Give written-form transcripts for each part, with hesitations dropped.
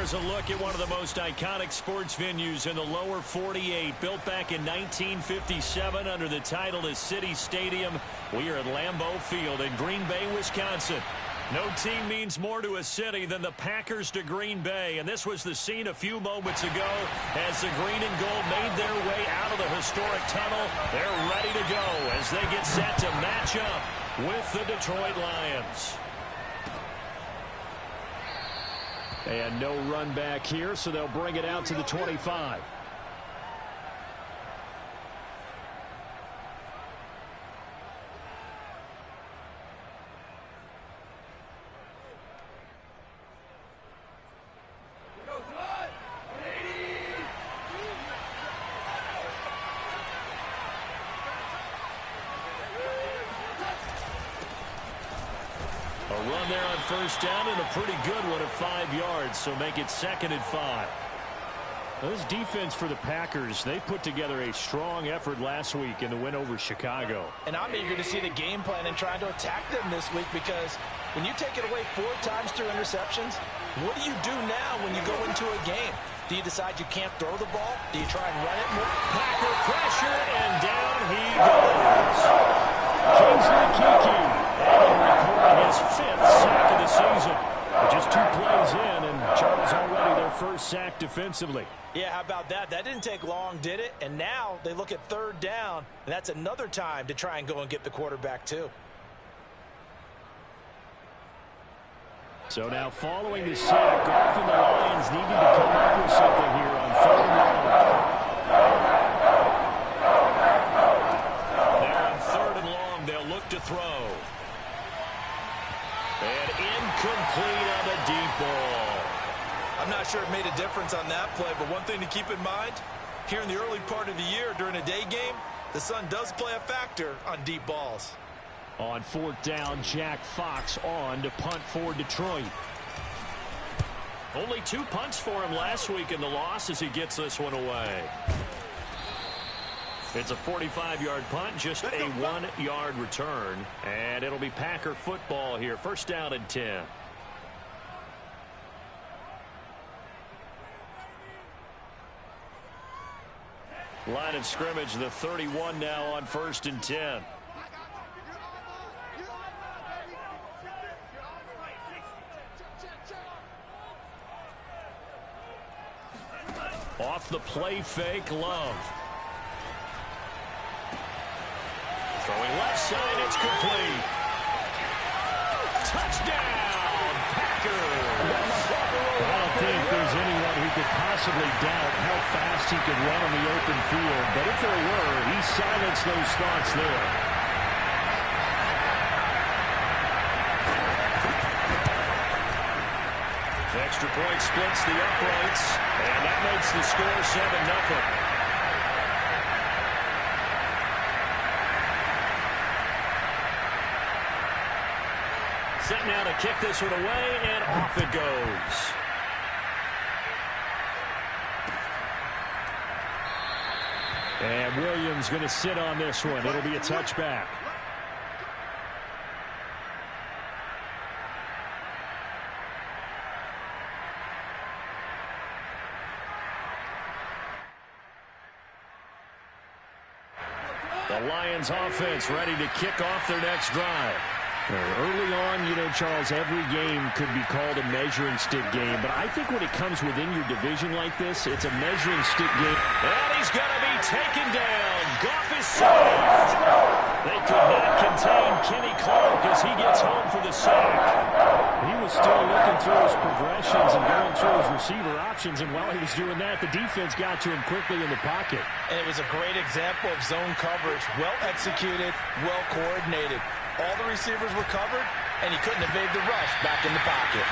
There's a look at one of the most iconic sports venues in the lower 48, built back in 1957 under the title of City Stadium. We are at Lambeau Field in Green Bay, Wisconsin. No team means more to a city than the Packers to Green Bay, and this was the scene a few moments ago as the green and gold made their way out of the historic tunnel. They're ready to go as they get set to match up with the Detroit Lions. And no run back here, so they'll bring it out to the 25. A run there on first down and a pretty good one of 5 yards, so make it 2nd and 5. This defense for the Packers, they put together a strong effort last week in the win over Chicago. And I'm eager to see the game plan and trying to attack them this week, because when you take it away 4 times through interceptions, what do you do now when you go into a game? Do you decide you can't throw the ball? Do you try and run it more? Packer pressure, and down he goes. Kingsley Keke. His 5th sack of the season. Just 2 plays in, and Charles already their first sack defensively. Yeah, how about that? That didn't take long, did it? And now they look at 3rd down, and that's another time to try and go and get the quarterback too. So now following the sack, Goff and the Lions needing to come up with something here on 3rd and long. There on 3rd and long, they'll look to throw. And incomplete on the deep ball. I'm not sure it made a difference on that play, but one thing to keep in mind, here in the early part of the year during a day game, the sun does play a factor on deep balls. On 4th down, Jack Fox on to punt for Detroit. Only 2 punts for him last week in the loss as he gets this one away. It's a 45-yard punt, just a 1-yard return. And it'll be Packer football here. 1st down and 10. Line of scrimmage, the 31 now on 1st and 10. Off the play fake, Love. Throwing left side, it's complete. Touchdown, Packers. I don't think there's anyone who could possibly doubt how fast he could run on the open field. But if there were, he silenced those thoughts there. Extra point splits the uprights, and that makes the score 7-0. Set now to kick this one away, and off it goes. And Williams going to sit on this one. It'll be a touchback. The Lions offense ready to kick off their next drive. Early on, you know, Charles, every game could be called a measuring stick game. But I think when it comes within your division like this, it's a measuring stick game. And he's going to be taken down. Goff is saved. They could not contain Kenny Clark as he gets home for the sack. He was still looking through his progressions and going through his receiver options. And while he was doing that, the defense got to him quickly in the pocket. And it was a great example of zone coverage. Well executed, well coordinated. All the receivers were covered, and he couldn't evade the rush back in the pocket.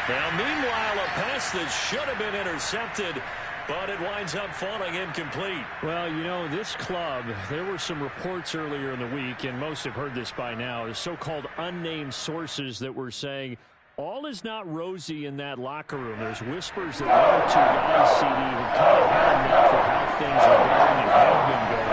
Now, meanwhile, a pass that should have been intercepted, but it winds up falling incomplete. Well, you know, this club, there were some reports earlier in the week, and most have heard this by now, the so-called unnamed sources that were saying all is not rosy in that locker room. There's whispers that 1 or 2 guys, CD, have kind of had enough of how things are going and have been going.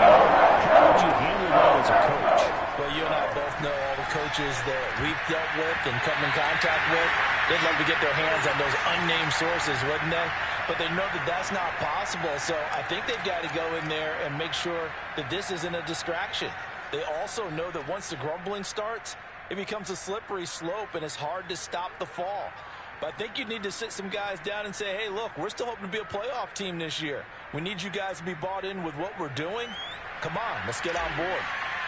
How would you handle that as a coach? Well, you and I both know all the coaches coaches that we've dealt with and come in contact with, they'd love to get their hands on those unnamed sources, wouldn't they? But they know that that's not possible, so I think they've got to go in there and make sure that this isn't a distraction. They also know that once the grumbling starts, it becomes a slippery slope, and it's hard to stop the fall. But I think you need to sit some guys down and say, hey, look, we're still hoping to be a playoff team this year. We need you guys to be bought in with what we're doing. Come on, let's get on board.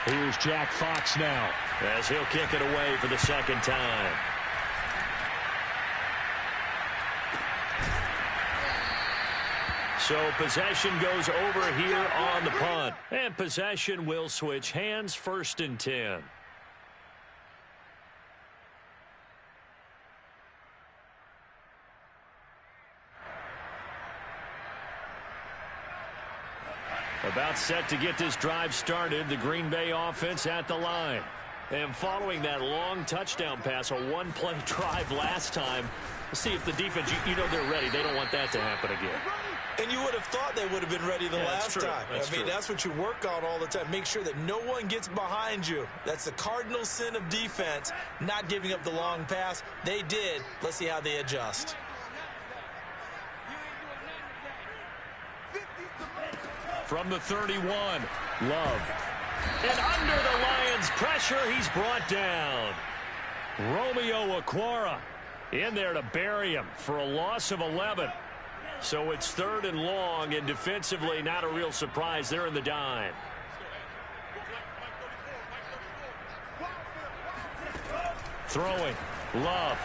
Here's Jack Fox now, as he'll kick it away for the second time. So possession goes over here on the punt. And possession will switch hands, 1st and 10. About set to get this drive started, the Green Bay offense at the line. And following that long touchdown pass, a one-play drive last time, see if the defense, you know they're ready. They don't want that to happen again. And you would have thought they would have been ready the last time. I mean, that's what you work on all the time. Make sure that no one gets behind you. That's the cardinal sin of defense, not giving up the long pass. They did. Let's see how they adjust. From the 31, Love. And under the Lions' pressure, he's brought down. Romeo Okwara in there to bury him for a loss of 11. So it's 3rd and long, and defensively not a real surprise. They're in the dime. Throwing, Love.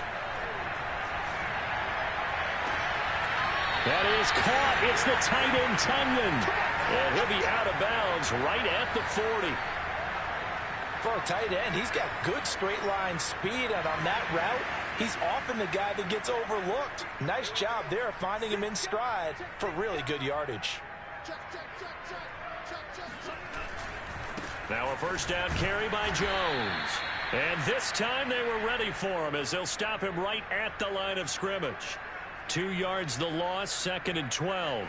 That is caught. It's the tight end, Tunyon. And he'll be out of bounds right at the 40. For a tight end, he's got good straight line speed, and on that route, he's often the guy that gets overlooked. Nice job there finding him in stride for really good yardage. Now a 1st down carry by Jones. And this time they were ready for him as they'll stop him right at the line of scrimmage. 2 yards the loss, 2nd and 12.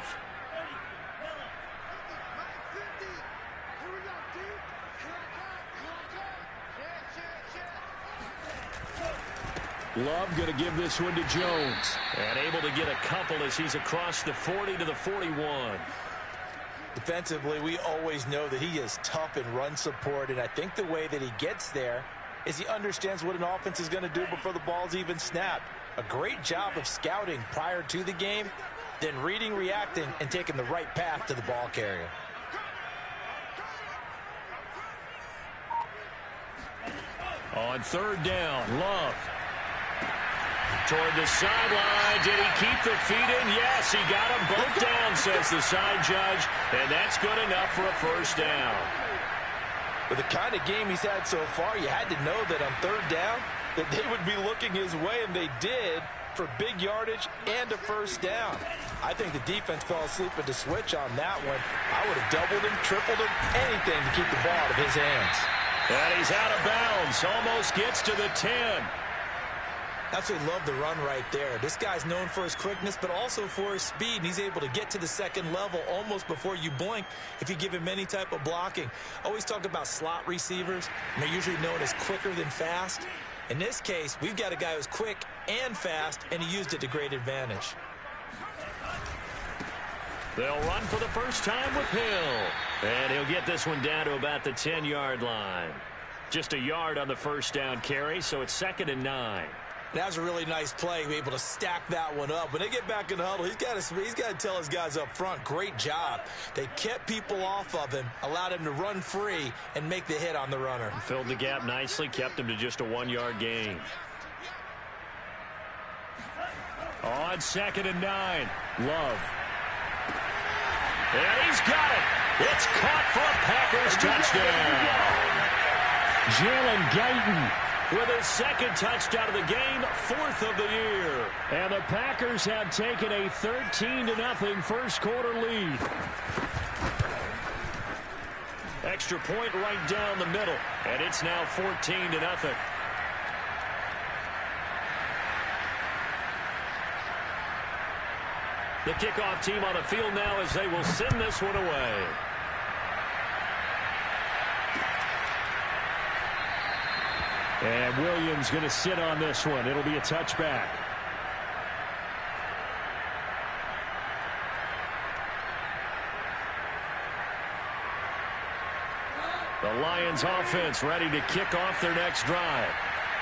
Love going to give this one to Jones. And able to get a couple as he's across the 40 to the 41. Defensively, we always know that he is tough in run support, and I think the way that he gets there is he understands what an offense is going to do before the ball's even snapped. A great job of scouting prior to the game, then reading, reacting, and taking the right path to the ball carrier. On 3rd down, Love. Toward the sideline. Did he keep the feet in? Yes, he got them both down, says the side judge. And that's good enough for a 1st down. With the kind of game he's had so far, you had to know that on 3rd down that they would be looking his way, and they did, for big yardage and a 1st down. I think the defense fell asleep at the switch on that one. I would have doubled him, tripled him, anything to keep the ball out of his hands. And he's out of bounds. Almost gets to the 10. Absolutely love the run right there. This guy's known for his quickness, but also for his speed. And he's able to get to the 2nd level almost before you blink if you give him any type of blocking. Always talk about slot receivers, and they're usually known as quicker than fast. In this case, we've got a guy who's quick and fast, and he used it to great advantage. They'll run for the 1st time with Hill. And he'll get this one down to about the 10-yard line. Just a yard on the 1st down carry, so it's 2nd and 9. That was a really nice play, be able to stack that one up. When they get back in the huddle, he's got to tell his guys up front, great job. They kept people off of him, allowed him to run free and make the hit on the runner. Filled the gap nicely, kept him to just a 1-yard gain. On 2nd and 9, Love. And he's got it. It's caught for a Packers touchdown. Jalen Guyton with his 2nd touchdown of the game, 4th of the year. And the Packers have taken a 13-0 first quarter lead. Extra point right down the middle, and it's now 14-0. The kickoff team on the field now as they will send this one away. And Williams going to sit on this one. It'll be a touchback. The Lions offense ready to kick off their next drive.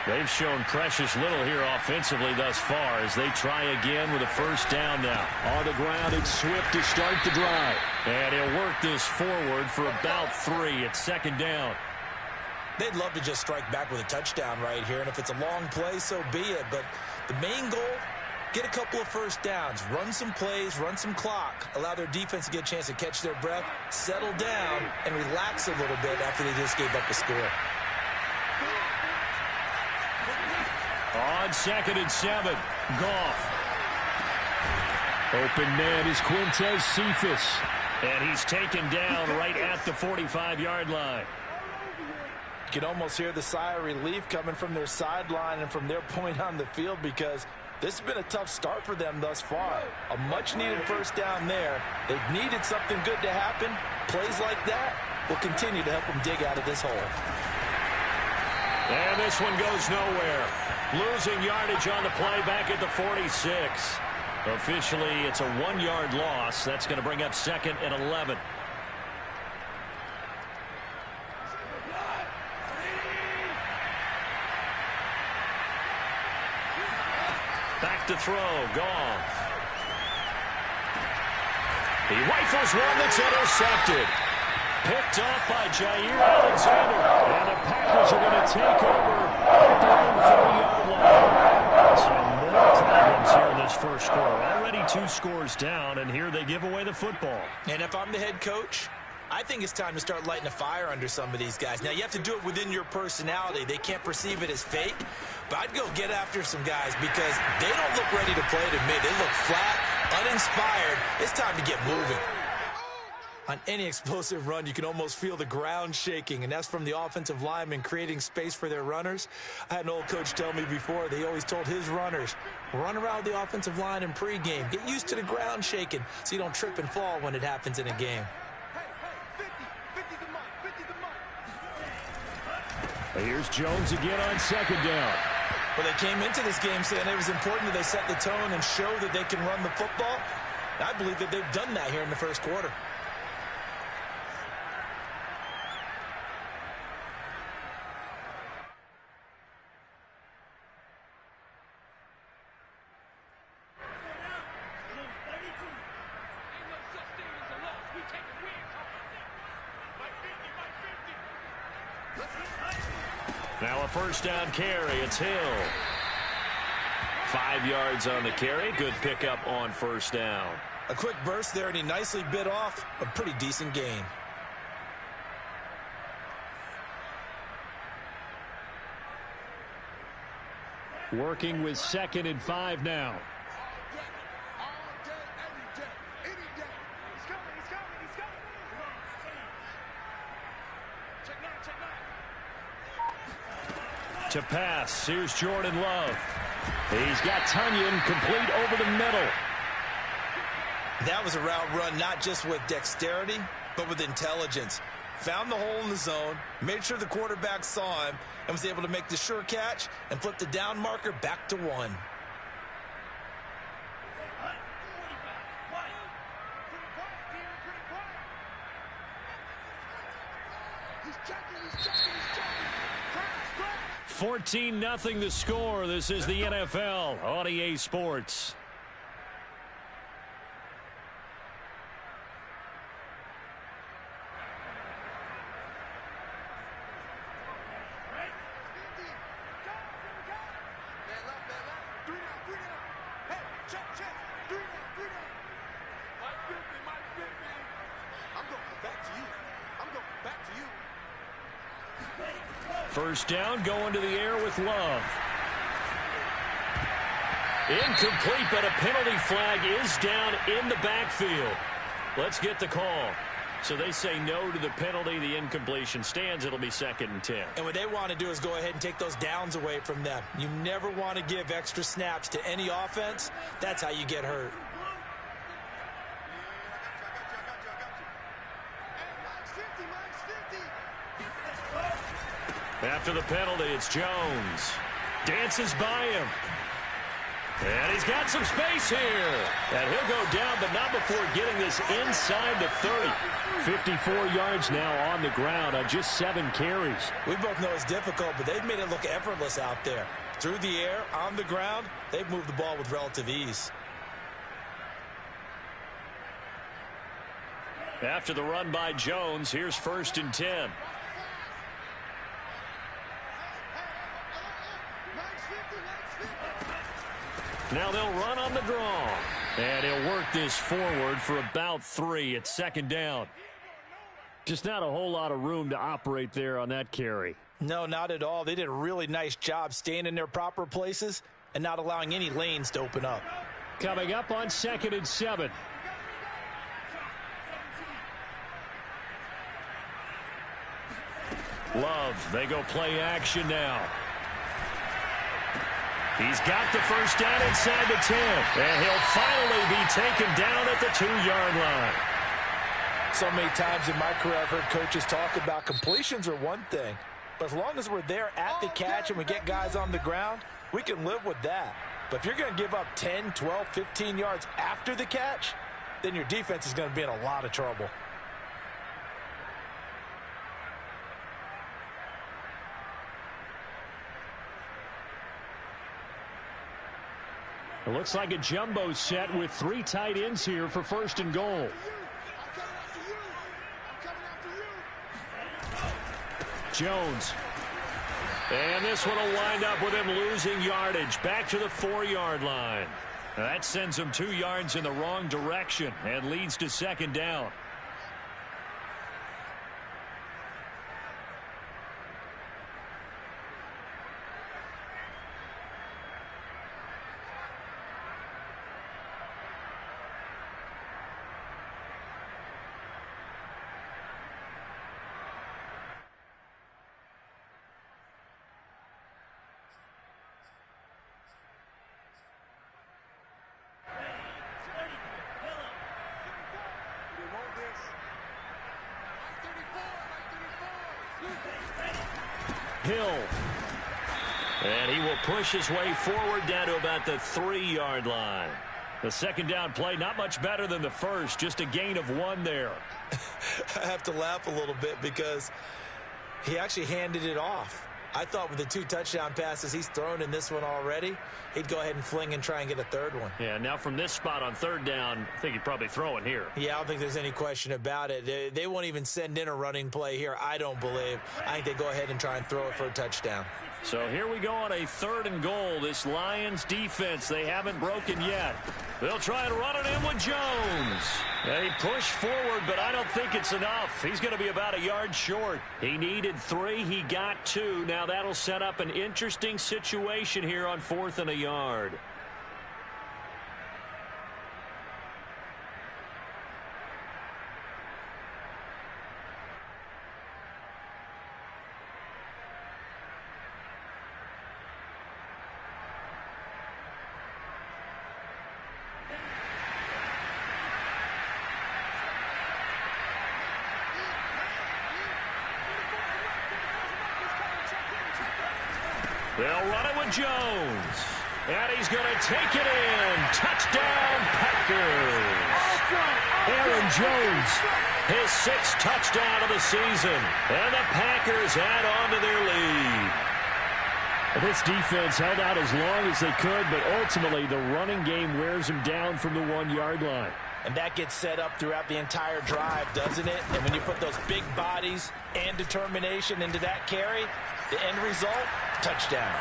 They've shown precious little here offensively thus far as they try again with a first down now. On the ground, it's Swift to start the drive. And he'll work this forward for about 3. It's second down. They'd love to just strike back with a touchdown right here, and if it's a long play, so be it. But the main goal, get a couple of first downs, run some plays, run some clock, allow their defense to get a chance to catch their breath, settle down, and relax a little bit after they just gave up a score. On 2nd and 7, Goff. Open man is Quintez Cephas. And he's taken down right at the 45-yard line. You can almost hear the sigh of relief coming from their sideline and from their point on the field because this has been a tough start for them thus far. A much-needed first down there. They've needed something good to happen. Plays like that will continue to help them dig out of this hole. And this one goes nowhere. Losing yardage on the play back at the 46. Officially, it's a 1-yard loss. That's going to bring up 2nd and 11. Back to throw, Goff. He rifles one that's intercepted. Picked off by Jair Alexander. And the Packers are going to take over at their own 40-yard line. Some more problems here in this first quarter. Already 2 scores down, and here they give away the football. And if I'm the head coach, I think it's time to start lighting a fire under some of these guys. Now, you have to do it within your personality. They can't perceive it as fake. But I'd go get after some guys because they don't look ready to play to me. They look flat, uninspired. It's time to get moving. On any explosive run, you can almost feel the ground shaking, and that's from the offensive linemen creating space for their runners. I had an old coach tell me before, they always told his runners, run around the offensive line in pregame. Get used to the ground shaking so you don't trip and fall when it happens in a game. Here's Jones again on 2nd down. Well, they came into this game saying it was important that they set the tone and show that they can run the football. I believe that they've done that here in the first quarter. Now a first down carry. It's Hill. 5 yards on the carry. Good pickup on first down. A quick burst there, and he nicely bit off a pretty decent gain. Working with 2nd and 5 now. To pass, here's Jordan Love. He's got Tunyon complete over the middle. That was a route run not just with dexterity, but with intelligence. Found the hole in the zone, made sure the quarterback saw him, and was able to make the sure catch and flip the down marker back to 1. He's checking. 14-0 the score. This is the NFL on EA Sports. First down, going to the air with Love. Incomplete, but a penalty flag is down in the backfield. Let's get the call. So they say no to the penalty. The incompletion stands. It'll be 2nd and 10. And what they want to do is go ahead and take those downs away from them. You never want to give extra snaps to any offense. That's how you get hurt. After the penalty, it's Jones. Dances by him. And he's got some space here. And he'll go down, but not before getting this inside the 30. 54 yards now on the ground on just 7 carries. We both know it's difficult, but they've made it look effortless out there. Through the air, on the ground, they've moved the ball with relative ease. After the run by Jones, here's 1st and 10. Now they'll run on the draw. And he'll work this forward for about 3 at 2nd down. Just not a whole lot of room to operate there on that carry. No, not at all. They did a really nice job staying in their proper places and not allowing any lanes to open up. Coming up on 2nd and 7. Love, they go play action now. He's got the first down inside the 10. And he'll finally be taken down at the 2-yard line. So many times in my career I've heard coaches talk about completions are one thing. But as long as we're there at the catch and we get guys on the ground, we can live with that. But if you're going to give up 10, 12, 15 yards after the catch, then your defense is going to be in a lot of trouble. It looks like a jumbo set with 3 tight ends here for 1st and goal. Jones. And this one will wind up with him losing yardage back to the 4-yard line. That sends him 2 yards in the wrong direction and leads to 2nd down. Hill. And he will push his way forward down to about the 3-yard line. The 2nd down play, not much better than the first, just a gain of 1 there. I have to laugh a little bit because he actually handed it off. I thought with the 2 touchdown passes he's thrown in this one already, he'd go ahead and fling and try and get a 3rd one. Yeah, now from this spot on 3rd down, I think he'd probably throw it here. Yeah, I don't think there's any question about it. They won't even send in a running play here, I don't believe. I think they go ahead and try and throw it for a touchdown. So here we go on a 3rd and goal. This Lions defense, they haven't broken yet. They'll try and run it in with Jones. They push forward, but I don't think it's enough. He's going to be about a yard short. He needed 3. He got 2. Now that'll set up an interesting situation here on 4th and a yard. They'll run it with Jones. And he's going to take it in. Touchdown, Packers. Aaron Jones, his 6th touchdown of the season. And the Packers add on to their lead. This defense held out as long as they could, but ultimately the running game wears them down from the 1-yard line. And that gets set up throughout the entire drive, doesn't it? And when you put those big bodies and determination into that carry, the end result, touchdown.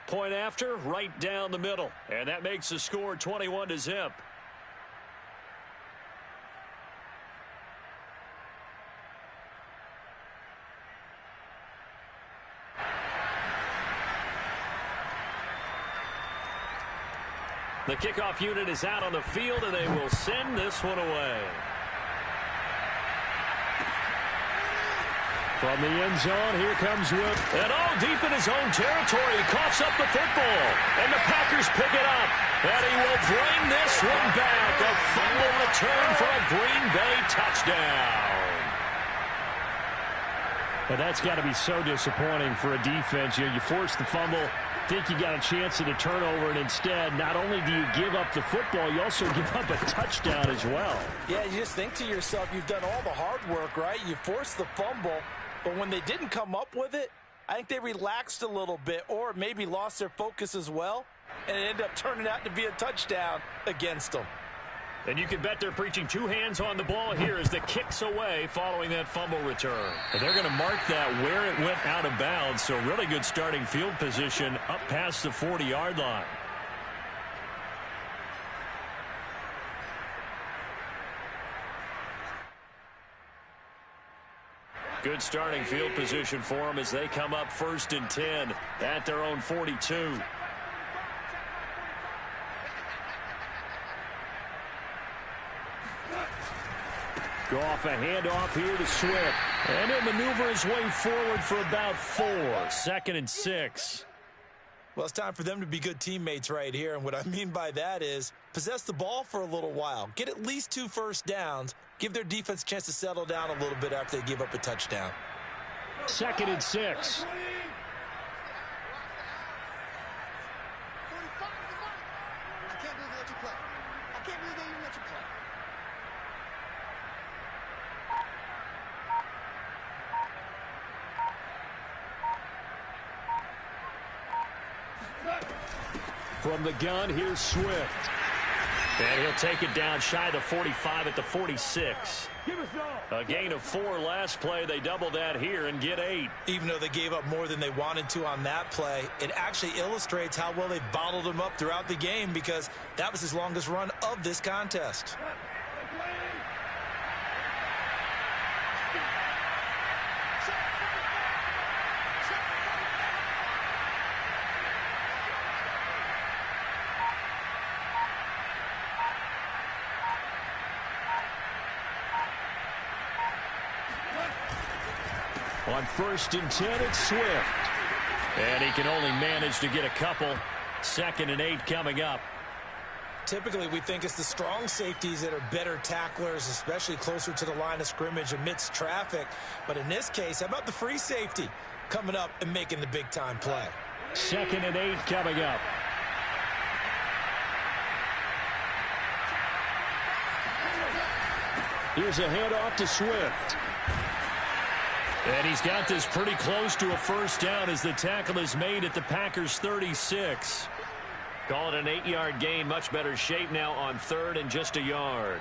Point after, right down the middle. And that makes the score 21-0. The kickoff unit is out on the field, and they will send this one away. From the end zone, here comes Wood. And all deep in his own territory, he coughs up the football. And the Packers pick it up. And he will bring this one back. A fumble return for a Green Bay touchdown. And that's got to be so disappointing for a defense. You force the fumble, think you got a chance at a turnover, and instead, not only do you give up the football, you also give up a touchdown as well. Yeah, you just think to yourself, you've done all the hard work, right? You forced the fumble, but when they didn't come up with it, I think they relaxed a little bit or maybe lost their focus as well, and it ended up turning out to be a touchdown against them. And you can bet they're preaching two hands on the ball here as the kick's away following that fumble return. And they're going to mark that where it went out of bounds, so really good starting field position up past the 40-yard line. Good starting field position for them as they come up 1st and 10 at their own 42. Goff a handoff here to Swift. And he'll maneuver his way forward for about 4. 2nd and 6. Well, it's time for them to be good teammates right here. And what I mean by that is possess the ball for a little while. Get at least 2 first downs. Give their defense a chance to settle down a little bit after they give up a touchdown. 2nd and 6. I can't believe they let you play. I can't believe they even let you play. From the gun, here's Swift. And he'll take it down shy of the 45 at the 46. A gain of 4 last play. They double that here and get 8. Even though they gave up more than they wanted to on that play, it actually illustrates how well they've bottled him up throughout the game because that was his longest run of this contest. On 1st and 10, it's Swift. And he can only manage to get a couple. 2nd and 8 coming up. Typically, we think it's the strong safeties that are better tacklers, especially closer to the line of scrimmage amidst traffic. But in this case, how about the free safety coming up and making the big-time play? 2nd and 8 coming up. Here's a handoff to Swift. And he's got this pretty close to a first down as the tackle is made at the Packers' 36. Call it an 8-yard gain. Much better shape now on 3rd and just a yard.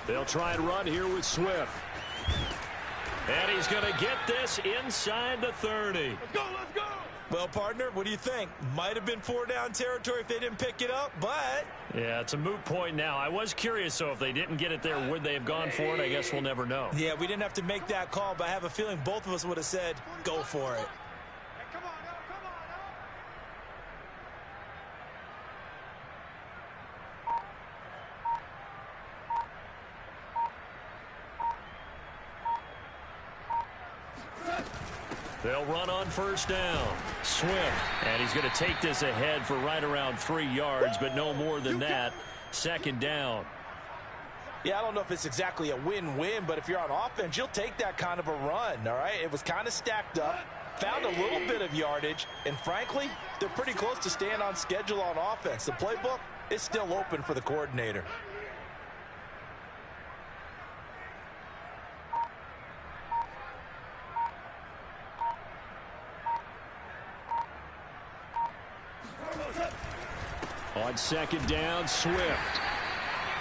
They'll try and run here with Swift. And he's going to get this inside the 30. Let's go, let's go. Well, partner, what do you think? Might have been 4-down territory if they didn't pick it up, but... Yeah, it's a moot point now. I was curious, so if they didn't get it there, would they have gone for it? I guess we'll never know. Yeah, we didn't have to make that call, but I have a feeling both of us would have said, go for it. Hey, come on, now, come on, now. They'll run on 1st down. Swift. And he's going to take this ahead for right around 3 yards, but no more than that. 2nd down. Yeah, I don't know if it's exactly a win-win, but if you're on offense, you'll take that kind of a run, all right? It was kind of stacked up, found a little bit of yardage, and frankly, they're pretty close to staying on schedule on offense. The playbook is still open for the coordinator. On 2nd down, Swift.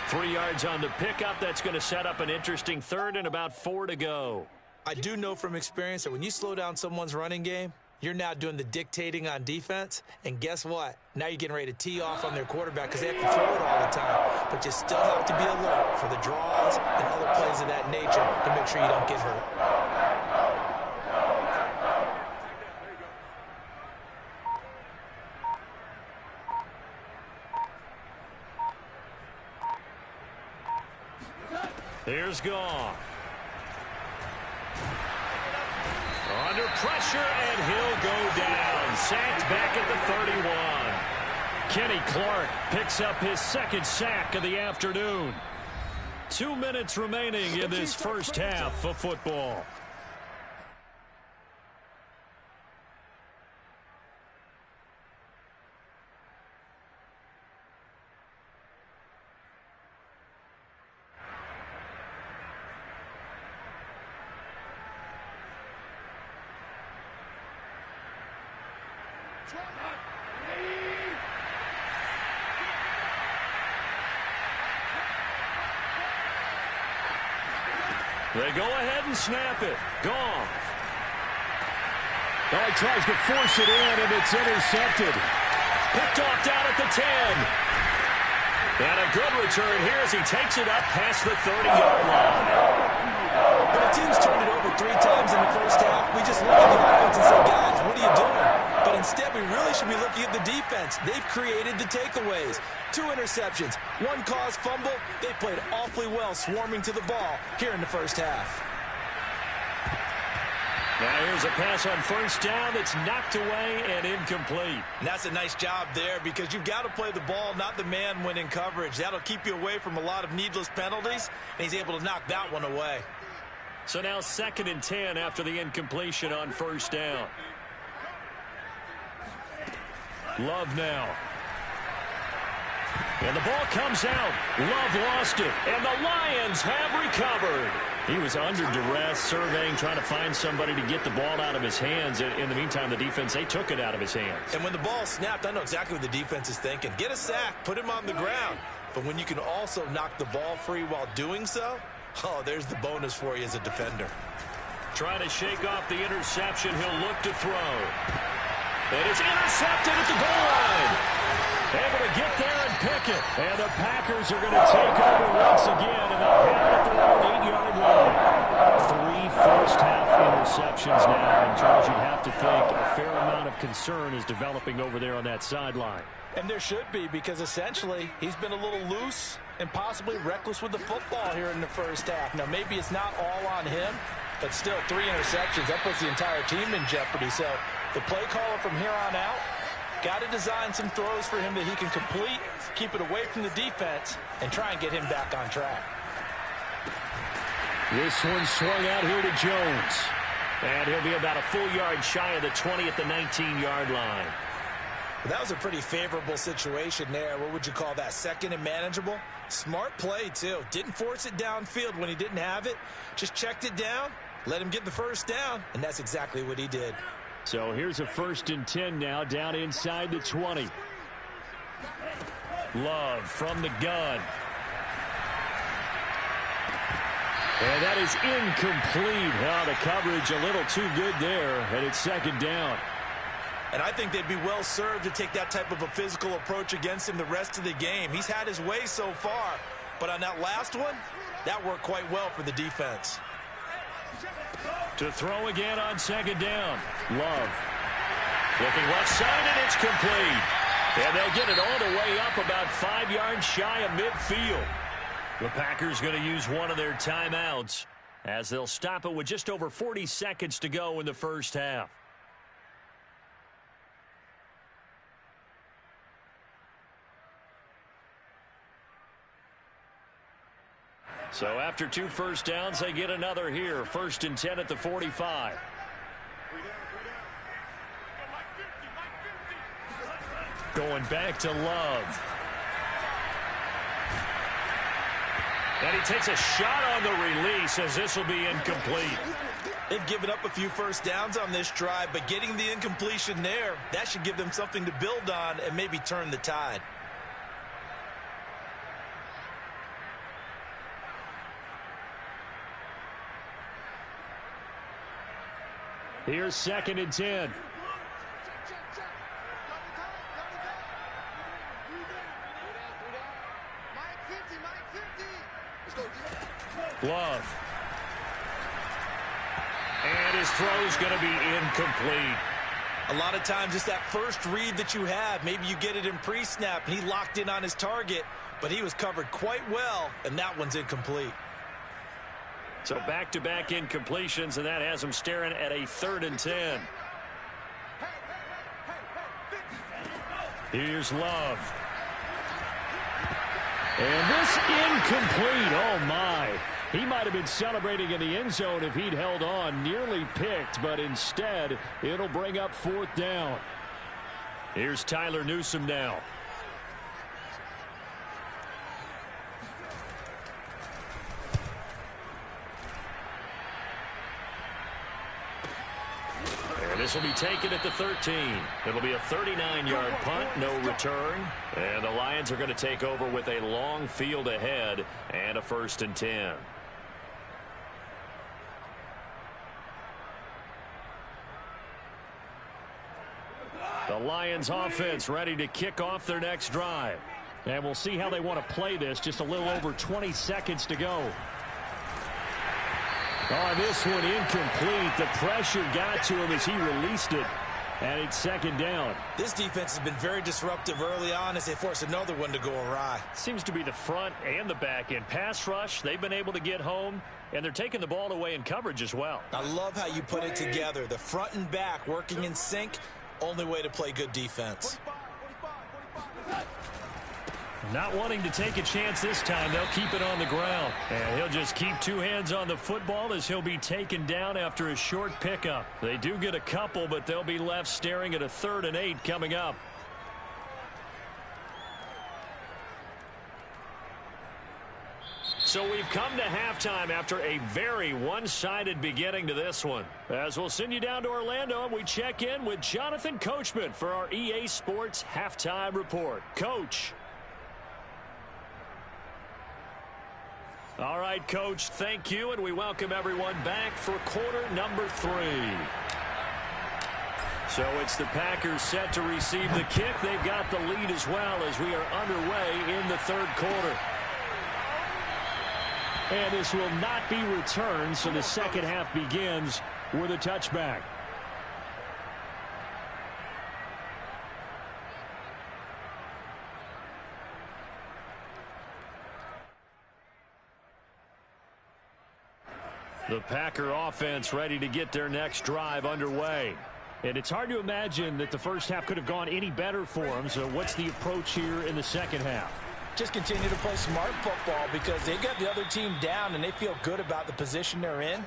3 yards on the pickup. That's going to set up an interesting 3rd and about 4 to go. I do know from experience that when you slow down someone's running game, you're now doing the dictating on defense. And guess what? Now you're getting ready to tee off on their quarterback because they have to throw it all the time. But you still have to be alert for the draws and other plays of that nature to make sure you don't get hurt. Here's Goff. Under pressure, and he'll go down. Sacked back at the 31. Kenny Clark picks up his second sack of the afternoon. 2 minutes remaining in this first half of football. They go ahead and snap it. Goff. Oh, he tries to force it in, and it's intercepted. Picked off down at the 10. And a good return here as he takes it up past the 30-yard line. When a team's turned it over 3 times in the first half, we just look at the offense and say, guys, what are you doing? But instead, we really should be looking at the defense. They've created the takeaways. 2 interceptions, 1 caused fumble. They played awfully well swarming to the ball here in the first half. Now here's a pass on first down that's knocked away and incomplete. And that's a nice job there because you've got to play the ball, not the man when in coverage. That'll keep you away from a lot of needless penalties, and he's able to knock that one away. So now 2nd and 10 after the incompletion on first down. Love now. And the ball comes out. Love lost it. And the Lions have recovered. He was under duress, surveying, trying to find somebody to get the ball out of his hands. In the meantime, the defense, they took it out of his hands. And when the ball snapped, I know exactly what the defense is thinking. Get a sack, put him on the ground. But when you can also knock the ball free while doing so, oh, there's the bonus for you as a defender. Trying to shake off the interception. He'll look to throw. And it's intercepted at the goal line. Able to get there and pick it. And the Packers are going to take over once again. And they'll have it at their own 8-yard line. 3 first-half interceptions now. And, Charles, you'd have to think a fair amount of concern is developing over there on that sideline. And there should be, because essentially he's been a little loose and possibly reckless with the football here in the first half. Now, maybe it's not all on him, but still 3 interceptions. That puts the entire team in jeopardy. So the play caller from here on out got to design some throws for him that he can complete, keep it away from the defense, and try and get him back on track. This one swung out here to Jones. And he'll be about a full yard shy of the 20 at the 19-yard line. That was a pretty favorable situation there. What would you call that? 2nd and manageable? Smart play, too. Didn't force it downfield when he didn't have it. Just checked it down, let him get the first down, and that's exactly what he did. So here's a 1st and 10 now, down inside the 20. Love from the gun. And that is incomplete. Oh, the coverage a little too good there, and it's 2nd down. And I think they'd be well served to take that type of a physical approach against him the rest of the game. He's had his way so far, but on that last one, that worked quite well for the defense. To throw again on 2nd down. Love. Looking left side, and it's complete. And they'll get it all the way up about 5 yards shy of midfield. The Packers going to use one of their timeouts as they'll stop it with just over 40 seconds to go in the first half. So after 2 first downs, they get another here. 1st and 10 at the 45. Going back to Love. And he takes a shot on the release as this will be incomplete. They've given up a few first downs on this drive, but getting the incompletion there, that should give them something to build on and maybe turn the tide. Here's 2nd and 10. Love. And his throw's going to be incomplete. A lot of times it's that first read that you have. Maybe you get it in pre-snap, and he locked in on his target, but he was covered quite well, and that one's incomplete. So back-to-back incompletions, and that has them staring at a 3rd and 10. Here's Love. And this incomplete. Oh, my. He might have been celebrating in the end zone if he'd held on. Nearly picked, but instead, it'll bring up 4th down. Here's Tyler Newsome now. This will be taken at the 13. It'll be a 39-yard punt, no return. And the Lions are going to take over with a long field ahead and a 1st and 10. The Lions offense ready to kick off their next drive. And we'll see how they want to play this. Just a little over 20 seconds to go. Oh, this one incomplete. The pressure got to him as he released it. And it's 2nd down. This defense has been very disruptive early on as they force another one to go awry. Seems to be the front and the back end. Pass rush, they've been able to get home, and they're taking the ball away in coverage as well. I love how you put it together. The front and back working in sync. Only way to play good defense. Not wanting to take a chance this time. They'll keep it on the ground. And he'll just keep 2 hands on the football as he'll be taken down after a short pickup. They do get a couple, but they'll be left staring at a 3rd and 8 coming up. So we've come to halftime after a very one-sided beginning to this one. As we'll send you down to Orlando, and we check in with Jonathan Coachman for our EA Sports Halftime Report. Coach. All right, Coach, thank you, and we welcome everyone back for quarter number 3. So it's the Packers set to receive the kick. They've got the lead as well as we are underway in the 3rd quarter. And this will not be returned, so the second half begins with a touchback. The Packer offense ready to get their next drive underway. And it's hard to imagine that the first half could have gone any better for them. So what's the approach here in the second half? Just continue to play smart football because they got the other team down and they feel good about the position they're in.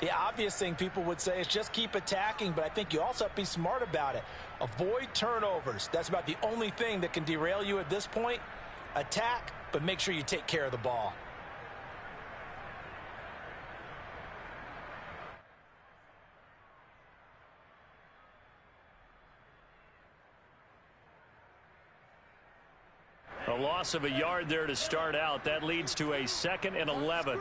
The obvious thing people would say is just keep attacking, but I think you also have to be smart about it. Avoid turnovers. That's about the only thing that can derail you at this point. Attack, but make sure you take care of the ball. A loss of a yard there to start out. That leads to a 2nd and 11.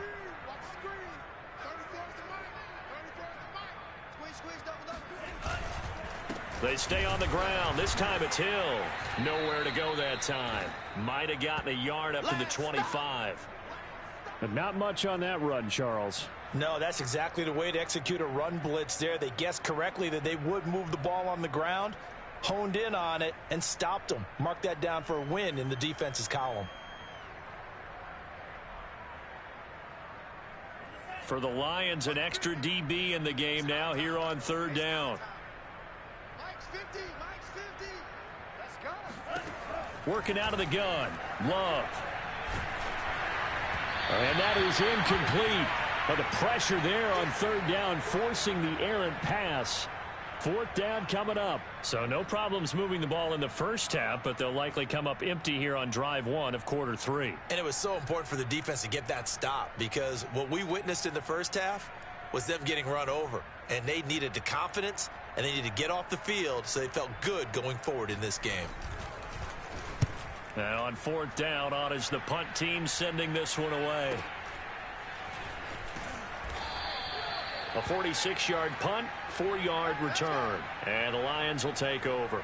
They stay on the ground. This time it's Hill. Nowhere to go that time. Might have gotten a yard up to the 25. But not much on that run, Charles. No, that's exactly the way to execute a run blitz there. They guessed correctly that they would move the ball on the ground, honed in on it, and stopped them. Mark that down for a win in the defense's column. For the Lions, an extra DB in the game now here on 3rd down. Mike's 50. Let's go. Working out of the gun. Love. And that is incomplete. But the pressure there on 3rd down, forcing the errant pass. 4th down coming up. So no problems moving the ball in the first half, but they'll likely come up empty here on drive 1 of quarter 3. And it was so important for the defense to get that stop because what we witnessed in the first half was them getting run over. And they needed the confidence, and they needed to get off the field so they felt good going forward in this game. Now on 4th down, on is the punt team sending this one away. A 46-yard punt, 4-yard return. And the Lions will take over.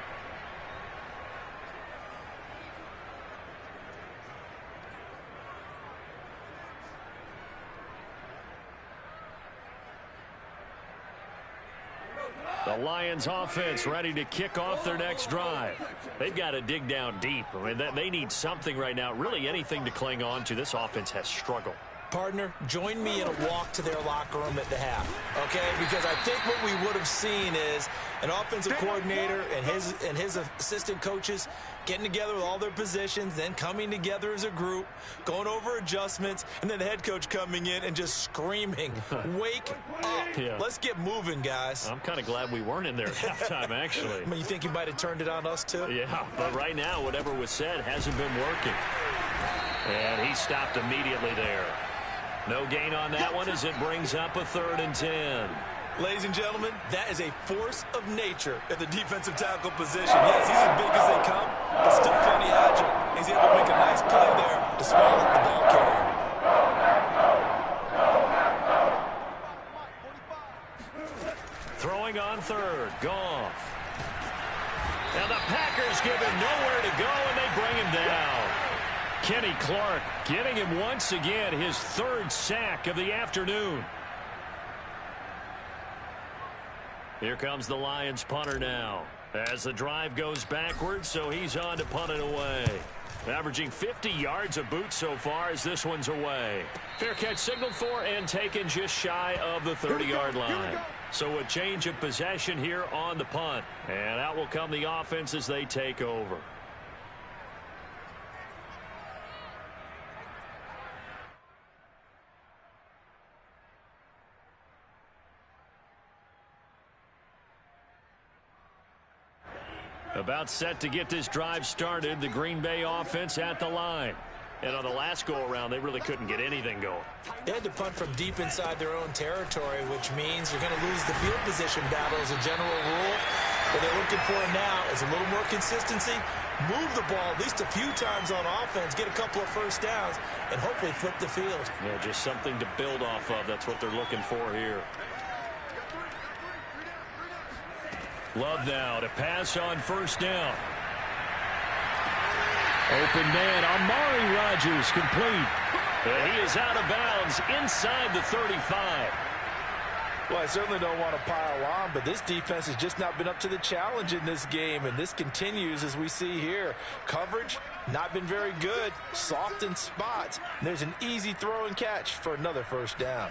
The Lions offense ready to kick off their next drive. They've got to dig down deep. I mean, they need something right now, really anything to cling on to. This offense has struggled. Partner, join me in a walk to their locker room at the half, okay? Because I think what we would have seen is an offensive coordinator and his assistant coaches getting together with all their positions, then coming together as a group, going over adjustments, and then the head coach coming in and just screaming, wake up. Yeah. Let's get moving, guys. I'm kind of glad we weren't in there at halftime, actually. I mean, you think you might have turned it on us, too? Yeah, but right now, whatever was said hasn't been working. And he stopped immediately there. No gain on that one as it brings up a 3rd and 10. Ladies and gentlemen, that is a force of nature at the defensive tackle position. Yes, he's as big as they come, but still plenty agile. He's able to make a nice play there to swallow the ball carrier. Throwing on 3rd, Goff. And the Packers give him nowhere to go, and they bring him down. Kenny Clark getting him once again, his 3rd sack of the afternoon. Here comes the Lions punter now as the drive goes backwards, so he's on to punt it away. Averaging 50 yards a boot so far as this one's away. Fair catch signaled for and taken just shy of the 30-yard line. So a change of possession here on the punt. And out will come the offense as they take over. About set to get this drive started, the Green Bay offense at the line. And on the last go-around, they really couldn't get anything going. They had to punt from deep inside their own territory, which means you're going to lose the field position battle as a general rule. What they're looking for now is a little more consistency, move the ball at least a few times on offense, get a couple of first downs, and hopefully flip the field. Yeah, just something to build off of. That's what they're looking for here. Love now to pass on 1st down. Open man, Amari Rodgers complete. And he is out of bounds inside the 35. Well, I certainly don't want to pile on, but this defense has just not been up to the challenge in this game, and this continues as we see here. Coverage, not been very good, soft in spots. And there's an easy throw and catch for another 1st down.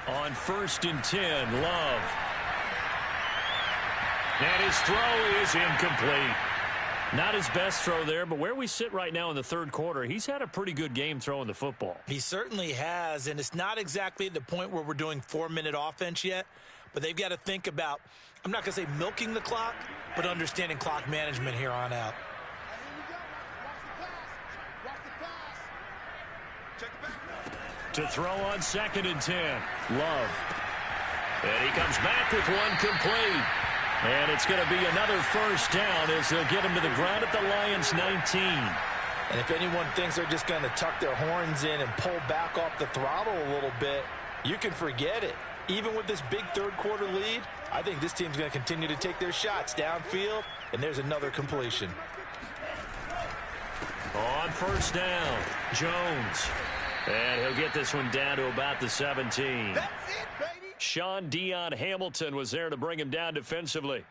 On 1st and 10, Love. And his throw is incomplete. Not his best throw there, but where we sit right now in the 3rd quarter, he's had a pretty good game throwing the football. He certainly has, and it's not exactly at the point where we're doing 4-minute offense yet, but they've got to think about, I'm not going to say milking the clock, but understanding clock management here on out. To throw on 2nd and 10, Love. And he comes back with one complete. And it's going to be another 1st down as they'll get him to the ground at the Lions' 19. And if anyone thinks they're just going to tuck their horns in and pull back off the throttle a little bit, you can forget it. Even with this big 3rd quarter lead, I think this team's going to continue to take their shots downfield, and there's another completion. On 1st down, Jones. And he'll get this one down to about the 17. That's it, baby. Sean Dion Hamilton was there to bring him down defensively.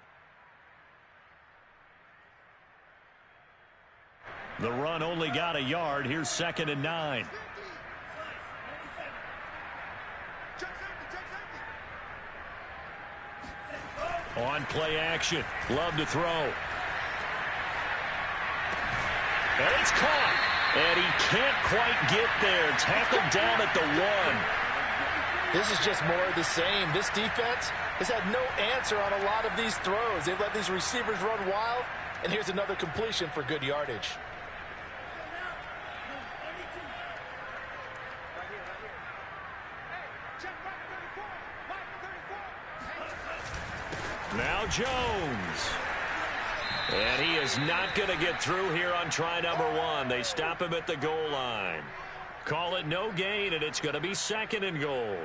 The run only got a yard. Here's 2nd and 9. On play action. Love to throw. And it's caught. And he can't quite get there. Tackled down at the 1. This is just more of the same. This defense has had no answer on a lot of these throws. They've let these receivers run wild, and here's another completion for good yardage. Now Jones. And he is not going to get through here on try number 1. They stop him at the goal line. Call it no gain, and it's going to be 2nd and goal.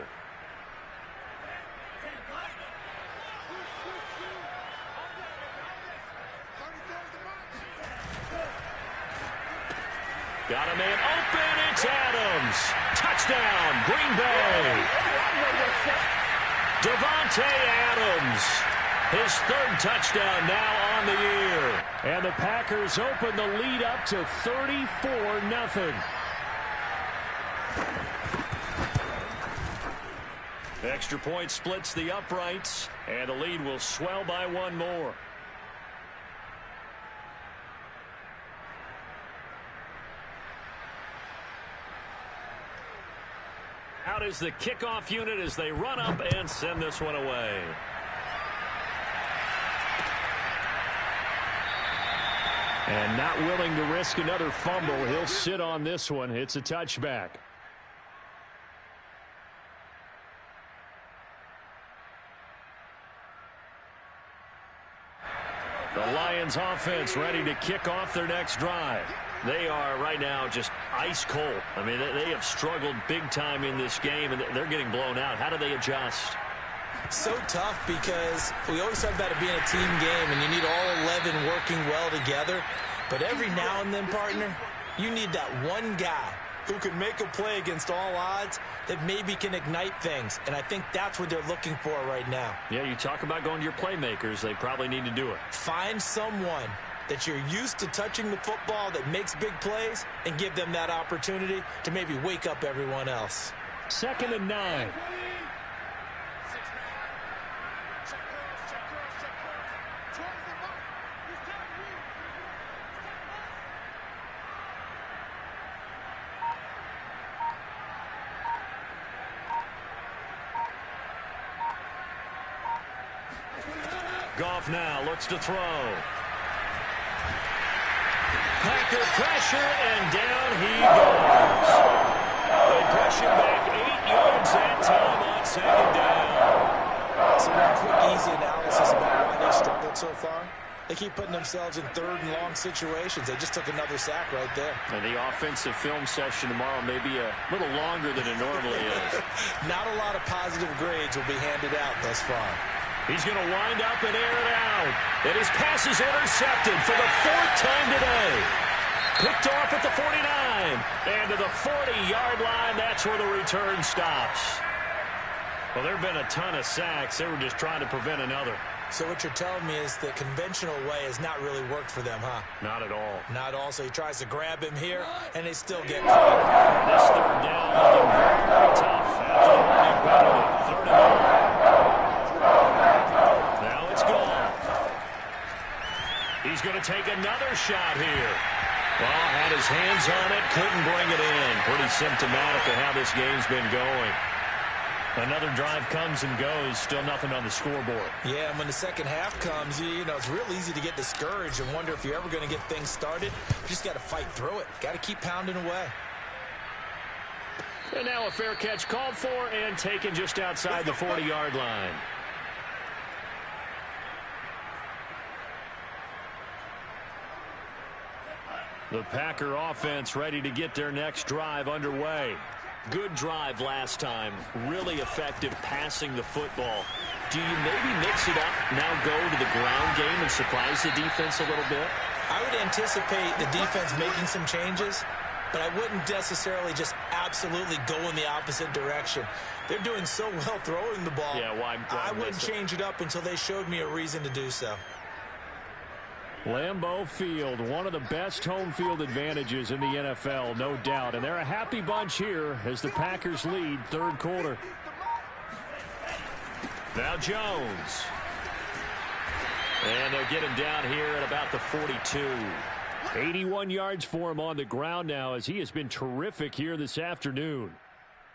Got a man open. It's Adams. Touchdown, Green Bay. Devontae Adams. His 3rd touchdown now on the year. And the Packers open the lead up to 34-0. Extra point splits the uprights, and the lead will swell by one more. Out is the kickoff unit as they run up and send this one away. And not willing to risk another fumble, he'll sit on this one. It's a touchback. The Lions offense ready to kick off their next drive. They are right now just ice cold. I mean, they have struggled big time in this game, and they're getting blown out. How do they adjust? So tough because we always talk about it being a team game, and you need all 11 working well together. But every now and then, partner, you need that one guy who can make a play against all odds that maybe can ignite things. And I think that's what they're looking for right now. Yeah, you talk about going to your playmakers. They probably need to do it. Find someone that you're used to touching the football that makes big plays and give them that opportunity to maybe wake up everyone else. 2nd and 9. Goff now looks to throw. Packer pressure, and down he goes. They push him back 8 yards that time on 2nd down. So one quick, easy analysis about why they struggled so far. They keep putting themselves in 3rd and long situations. They just took another sack right there. And the offensive film session tomorrow may be a little longer than it normally is. Not a lot of positive grades will be handed out thus far. He's going to wind up and air it out. And his pass is intercepted for the 4th time today. Picked off at the 49. And to the 40-yard line, that's where the return stops. Well, there have been a ton of sacks. They were just trying to prevent another. So what you're telling me is the conventional way has not really worked for them, huh? Not at all. Not all. So he tries to grab him here, and they still get caught. This 3rd down looking very tough after the opening penalty. 3rd and 9. Now it's gone. He's going to take another shot here. Well, had his hands on it, couldn't bring it in. Pretty symptomatic of how this game's been going. Another drive comes and goes, still nothing on the scoreboard. Yeah, and when the second half comes, you know, it's real easy to get discouraged and wonder if you're ever going to get things started. You just got to fight through it. Got to keep pounding away. And now a fair catch called for and taken just outside the 40-yard line. The Packer offense ready to get their next drive underway. Good drive last time. Really effective passing the football. Do you maybe mix it up, now go to the ground game and surprise the defense a little bit? I would anticipate the defense making some changes, but I wouldn't necessarily just absolutely go in the opposite direction. They're doing so well throwing the ball. Yeah, why I wouldn't change it up until they showed me a reason to do so. Lambeau Field, one of the best home field advantages in the NFL, no doubt. And they're a happy bunch here as the Packers lead 3rd quarter. Now Jones. And they'll get him down here at about the 42. 81 yards for him on the ground now as he has been terrific here this afternoon.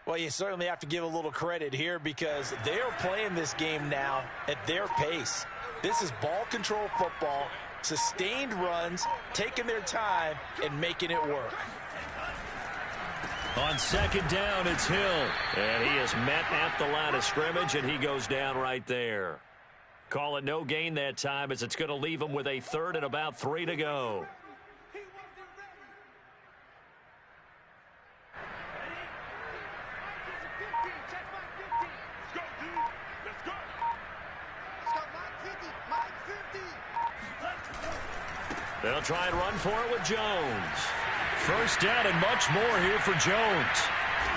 Well, you certainly have to give a little credit here because they are playing this game now at their pace. This is ball control football. Sustained runs, taking their time, and making it work. On 2nd down, it's Hill. And he is met at the line of scrimmage, and he goes down right there. Call it no gain that time as it's going to leave him with a 3rd and about 3 to go. They'll try and run for it with Jones. 1st down and much more here for Jones.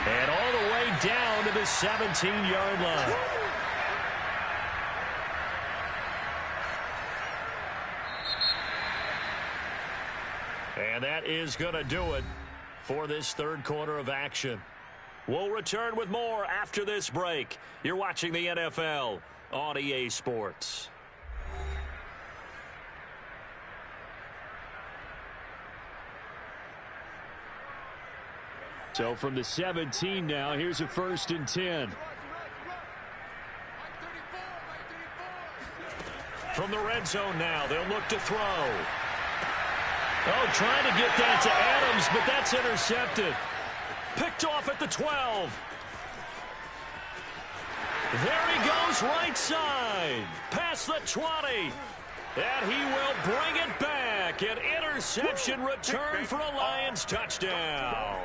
And all the way down to the 17-yard line. And that is going to do it for this 3rd quarter of action. We'll return with more after this break. You're watching the NFL on EA Sports. So from the 17 now, here's a 1st and 10. From the red zone now, they'll look to throw. Oh, trying to get that to Adams, but that's intercepted. Picked off at the 12. There he goes, right side. Past the 20. And he will bring it back. An interception return for a Lions touchdown.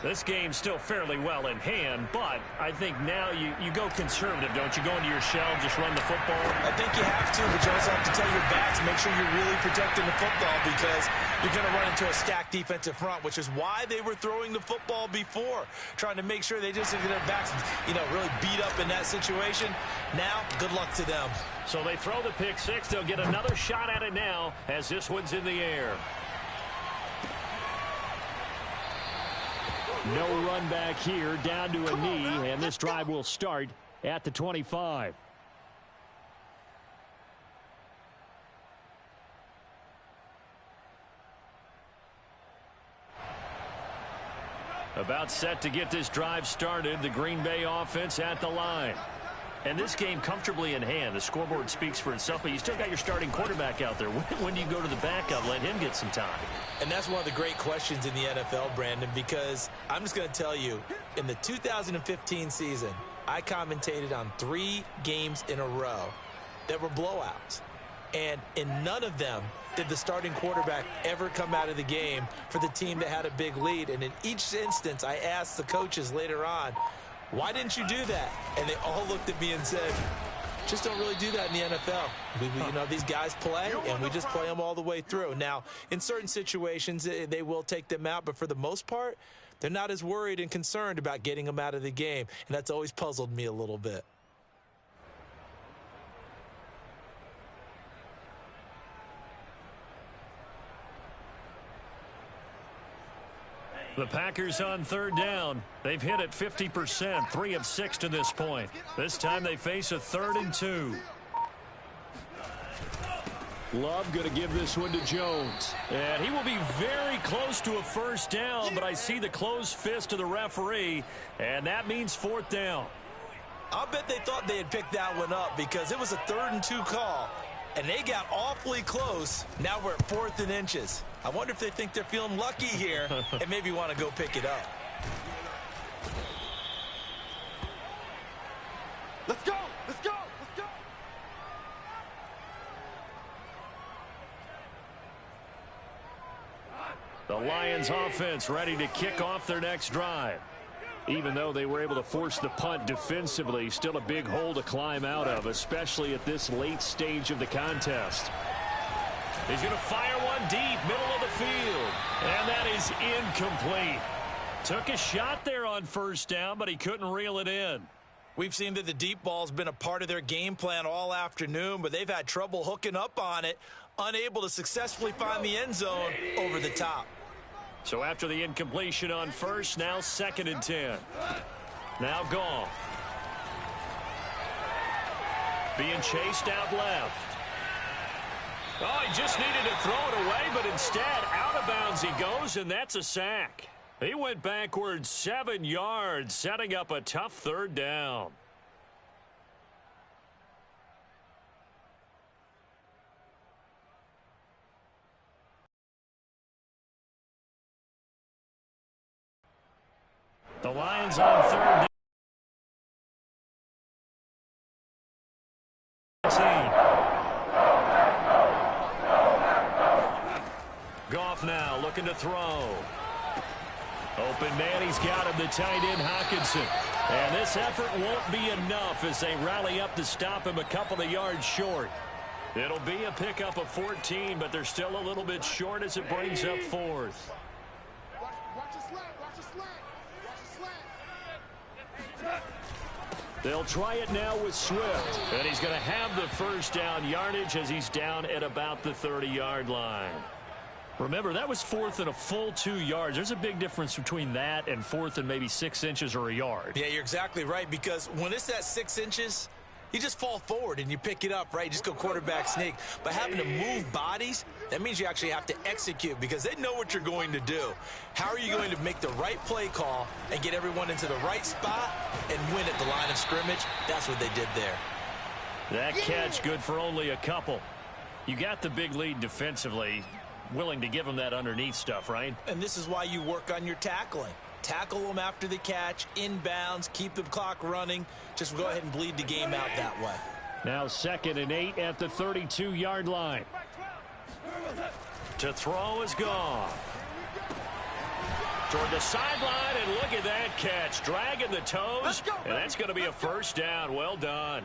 This game's still fairly well in hand, but I think now you go conservative, don't you? Go into your shell, just run the football. I think you have to, but you also have to tell your backs, make sure you're really protecting the football because you're going to run into a stacked defensive front, which is why they were throwing the football before, trying to make sure they just get their backs, really beat up in that situation. Now, good luck to them. So they throw the pick six. They'll get another shot at it now as this one's in the air. No run back here, down to a knee, and this drive will start at the 25. About set to get this drive started, the Green Bay offense at the line. And this game comfortably in hand. The scoreboard speaks for itself, but you still got your starting quarterback out there. When do you go to the backup, let him get some time? And that's one of the great questions in the NFL, Brandon, because I'm just going to tell you, in the 2015 season, I commentated on 3 games in a row that were blowouts. And in none of them did the starting quarterback ever come out of the game for the team that had a big lead. And in each instance, I asked the coaches later on, why didn't you do that? And they all looked at me and said, just don't really do that in the NFL. These guys play, and we just play them all the way through. Now, in certain situations, they will take them out, but for the most part, they're not as worried and concerned about getting them out of the game, and that's always puzzled me a little bit. The Packers on 3rd down. They've hit it 50%, 3 of 6 to this point. This time they face a 3rd and 2. Love going to give this one to Jones. And he will be very close to a 1st down, but I see the closed fist of the referee, and that means 4th down. I'll bet they thought they had picked that one up because it was a 3rd and 2 call, and they got awfully close. Now we're at 4th and inches. I wonder if they think they're feeling lucky here and maybe want to go pick it up. Let's go! Let's go! Let's go! The Lions offense ready to kick off their next drive. Even though they were able to force the punt defensively, still a big hole to climb out of, especially at this late stage of the contest. He's going to fire one deep, middle of the field. And that is incomplete. Took a shot there on 1st down, but he couldn't reel it in. We've seen that the deep ball's been a part of their game plan all afternoon, but they've had trouble hooking up on it, unable to successfully find the end zone over the top. So after the incompletion on 1st, now 2nd and 10. Now Goff. Being chased out left. Oh, he just needed to throw it away, but instead, out of bounds he goes, and that's a sack. He went backwards 7 yards, setting up a tough 3rd down. The Lions on 3rd down. Goff now looking to throw. Open man, he's got him, the tight end Hockenson. And this effort won't be enough as they rally up to stop him a couple of yards short. It'll be a pickup of 14, but they're still a little bit short as it brings up 4th. Watch the slant, watch the slant, watch the slant. They'll try it now with Swift. And he's going to have the 1st down yardage as he's down at about the 30-yard line. Remember, that was fourth and a full 2 yards. There's a big difference between that and fourth and maybe 6 inches or a yard. Yeah, you're exactly right, because when it's at 6 inches, you just fall forward and you pick it up, right? You just go quarterback sneak. But having to move bodies, that means you actually have to execute because they know what you're going to do. How are you going to make the right play call and get everyone into the right spot and win at the line of scrimmage? That's what they did there. That catch good for only a couple. You got the big lead defensively. Willing to give them that underneath stuff, right? And this is why you work on your tackling. Tackle them after the catch, inbounds, keep the clock running. Just go ahead and bleed the game out that way. Now 2nd and 8 at the 32-yard line. To throw is gone. Toward the sideline, and look at that catch. Dragging the toes, and that's going to be a first down. Well done.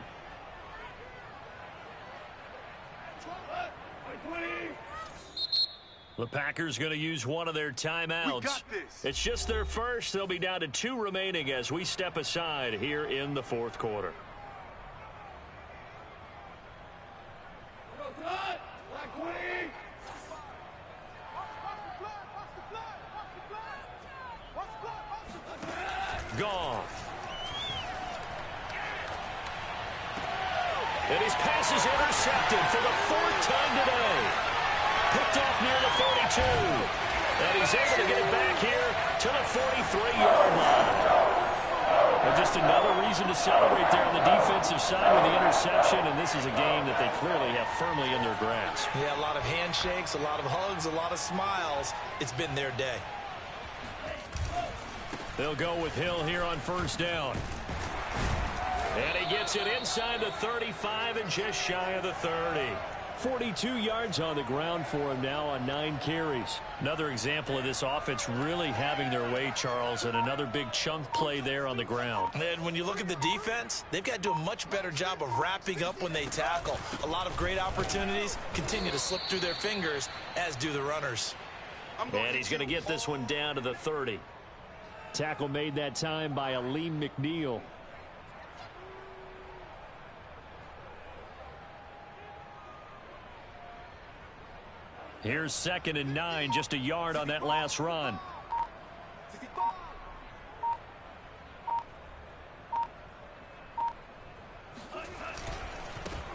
The Packers going to use one of their timeouts. It's just their first. They'll be down to 2 remaining as we step aside here in the 4th quarter. Goff. And his pass is intercepted for the 4th time today. Picked off near the 42. And he's able to get it back here to the 43-yard line. And just another reason to celebrate there on the defensive side with the interception. And this is a game that they clearly have firmly in their grasp. Yeah, a lot of handshakes, a lot of hugs, a lot of smiles. It's been their day. They'll go with Hill here on 1st down. And he gets it inside the 35 and just shy of the 30. 42 yards on the ground for him now on 9 carries. Another example of this offense really having their way, Charles, and another big chunk play there on the ground. And when you look at the defense, they've got to do a much better job of wrapping up when they tackle. A lot of great opportunities continue to slip through their fingers, as do the runners. And he's going to get this one down to the 30. Tackle made that time by Aleem McNeil. Here's 2nd and 9, just a yard on that last run.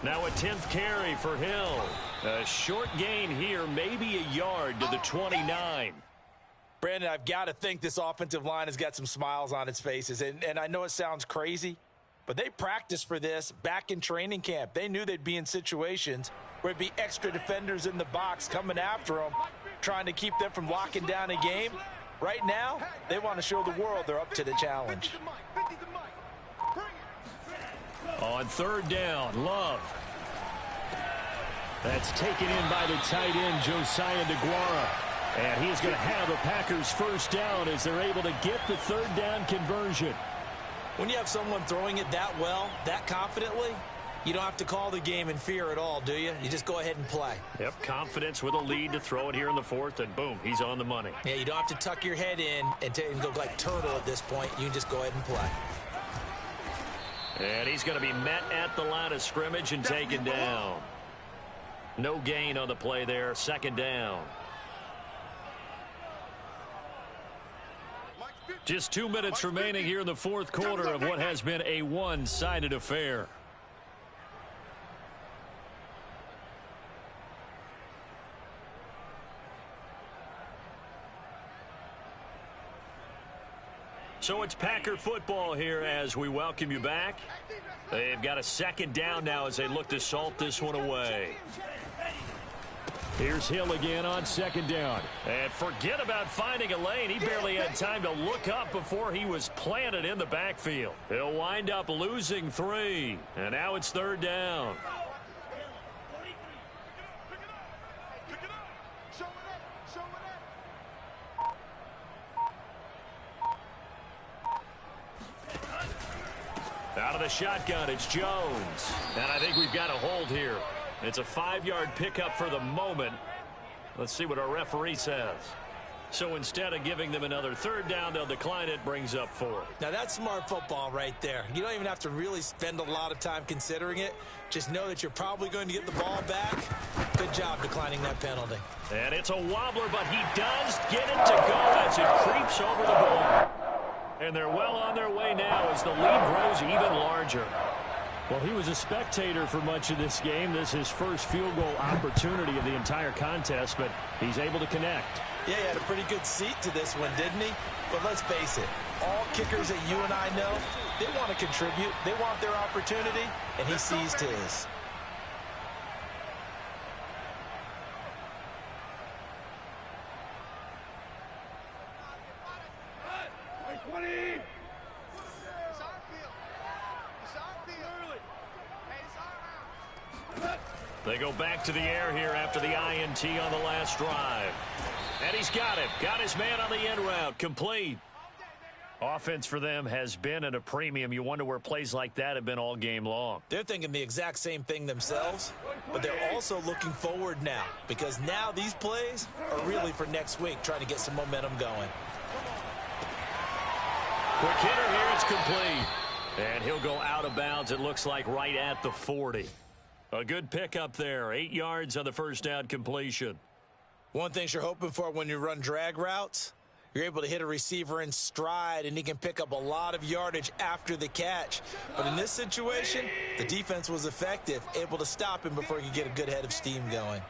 Now a 10th carry for Hill. A short gain here, maybe a yard to the 29. Brandon, I've got to think this offensive line has got some smiles on its faces. And I know it sounds crazy, but they practiced for this back in training camp. They knew they'd be in situations where it'd be extra defenders in the box coming after them, trying to keep them from locking down a game. Right now, they want to show the world they're up to the challenge. On 3rd down, Love. That's taken in by the tight end, Josiah DeGuara. And he's going to have a Packers 1st down as they're able to get the 3rd down conversion. When you have someone throwing it that well, that confidently, you don't have to call the game in fear at all, do you? You just go ahead and play. Yep, confidence with a lead to throw it here in the 4th, and boom, he's on the money. Yeah, you don't have to tuck your head in and go like turtle at this point. You can just go ahead and play. And he's going to be met at the line of scrimmage and taken down. No gain on the play there, 2nd down. Just 2 minutes remaining here in the 4th quarter of what has been a one-sided affair. So it's Packer football here as we welcome you back. They've got a 2nd down now as they look to salt this one away. Here's Hill again on 2nd down. And forget about finding a lane. He barely had time to look up before he was planted in the backfield. He'll wind up losing 3. And now it's 3rd down. Out of the shotgun, it's Jones. And I think we've got a hold here. It's a 5-yard pickup for the moment. Let's see what our referee says. So instead of giving them another 3rd down, they'll decline it, brings up 4. Now that's smart football right there. You don't even have to really spend a lot of time considering it. Just know that you're probably going to get the ball back Good job declining that penalty. And it's a wobbler, but he does get it to go as it creeps over the ball. And they're well on their way now as the lead grows even larger. Well, he was a spectator for much of this game. This is his first field goal opportunity of the entire contest, but he's able to connect. Yeah, he had a pretty good seat to this one, didn't he? But let's face it, all kickers that you and I know, they want to contribute. They want their opportunity, and he seized his. They go back to the air here after the INT on the last drive. And he's got him. Got his man on the end route. Complete. Offense for them has been at a premium. You wonder where plays like that have been all game long. They're thinking the exact same thing themselves, but they're also looking forward now because now these plays are really for next week, trying to get some momentum going. Quick hitter here. It's complete. And he'll go out of bounds, it looks like, right at the 40. A good pickup there. 8 yards on the first down completion. One thing you're hoping for when you run drag routes, you're able to hit a receiver in stride, and he can pick up a lot of yardage after the catch. But in this situation, the defense was effective, able to stop him before he could get a good head of steam going.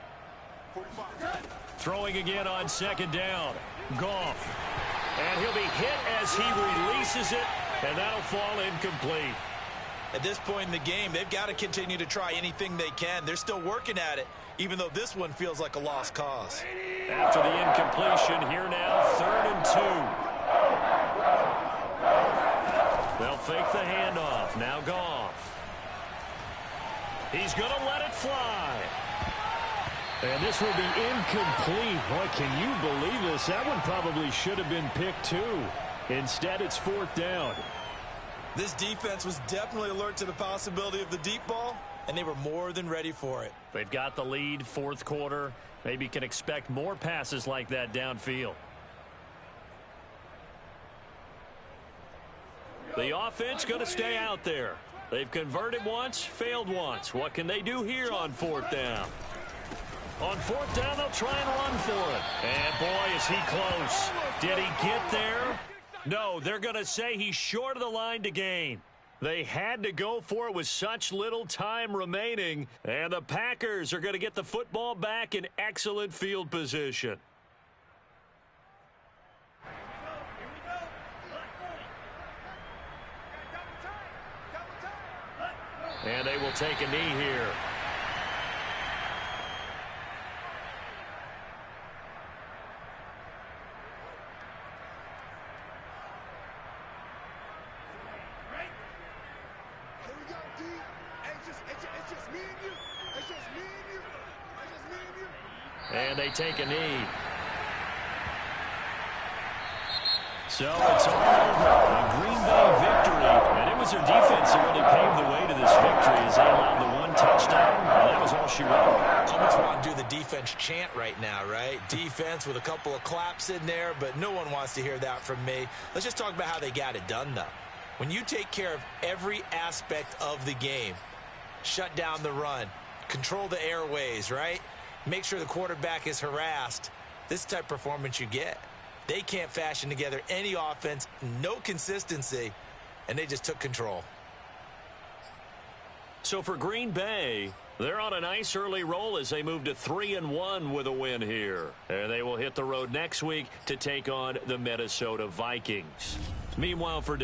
Throwing again on second down. Goff. And he'll be hit as he releases it, and that'll fall incomplete. At this point in the game, they've got to continue to try anything they can. They're still working at it, even though this one feels like a lost cause. After the incompletion, here now, 3rd and 2. They'll fake the handoff. Now Goff. He's going to let it fly. And this will be incomplete. Boy, can you believe this? That one probably should have been picked too. Instead, it's 4th down. This defense was definitely alert to the possibility of the deep ball, and they were more than ready for it. They've got the lead, 4th quarter. Maybe can expect more passes like that downfield. The offense going to stay out there. They've converted once, failed once. What can they do here on 4th down? On 4th down, they'll try and run for it. And boy, is he close. Did he get there? No, they're going to say he's short of the line to gain. They had to go for it with such little time remaining. And the Packers are going to get the football back in excellent field position. And they will take a knee here. And they take a knee. So it's all over. A Green Bay victory. And it was their defense that really paved the way to this victory as they allowed the 1 touchdown. And that was all she wrote. Almost want to do the defense chant right now, right? Defense with a couple of claps in there, but no one wants to hear that from me. Let's just talk about how they got it done, though. When you take care of every aspect of the game, shut down the run, control the airways, right? Make sure the quarterback is harassed. This type of performance you get. They can't fashion together any offense, no consistency, and they just took control. So for Green Bay, they're on a nice early roll as they move to 3-1 with a win here. And they will hit the road next week to take on the Minnesota Vikings. Meanwhile, for